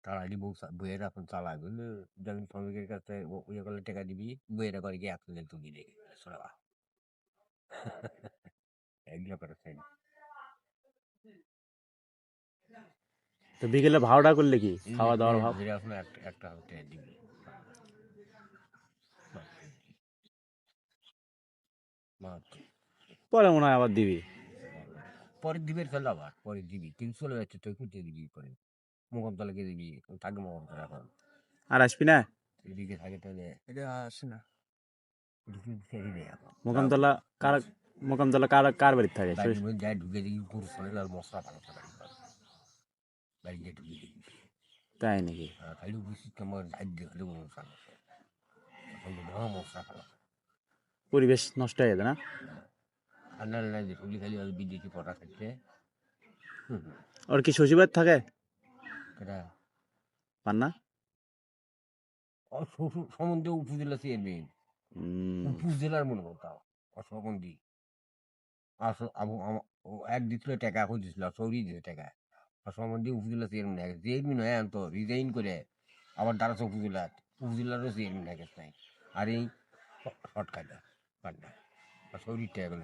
তার আগে বইয়ের এখন চালায় বুঝলি, যখন শ্রমিকের কাছে ইয়ে করলে টাকা দিবি, বইয়েরা করে কি একসাথে তুলি দেখে সরা এগুলো করেছে। তো বিকেলে ভাওটা করলে কি খাওয়া দাওয়ার ভাব? এখন একটা হতে দিবি মাত্র। পরে মনে হয় আবার দিবি। পরের দিবের ফেল আবার পরে দিবি, কিন্তু চলে যাচ্ছে তুই খুঁজে দিবি পরে মোকামতলাকে দিবি, থাকবে মোকামতলা এখন আর আসবি না? এদিকে থাকে তাহলে এটা আসে না, ঢুকে ফেরি নেই এখন মোকামতলা কার? মোকামতলা কার কার বাড়িতে থাকে? বাড়ির মধ্যে যাই ঢুকে দেখি গরু শোনে আর মশলা ভালো বাড়ি বাড়ি গিয়ে ঢুকে দেখি তাই নাকি? খালি বুঝি তোমার রাজ্য খালি গরু শোনে তখন মহা মশলা ভালো পরিবেশ নষ্ট হয়ে যাবে না? ঠান্ডা নাই যে শুলি খালি বিদেশি পটা খাচ্ছে। ওর কি শশীবাদ থাকে? এটা পান্না? শ্বশুর সম্বন্ধে উপজেলা চেয়ারম্যান, উপজেলার মনে করতাম অসম্বন্ধী এক দিছিল টাকা এখন দিছিল সৌরি দিছে টাকা অসম্বন্ধী উপজেলা চেয়ারম্যান চেয়ারম্যান হয় তো রিজাইন করে আবার দাঁড়াচ্ছে উপজেলারও চেয়ারম্যান হয়ে গেছে নাই আর এই শর্টকাটে পান্না সৌরির টাকা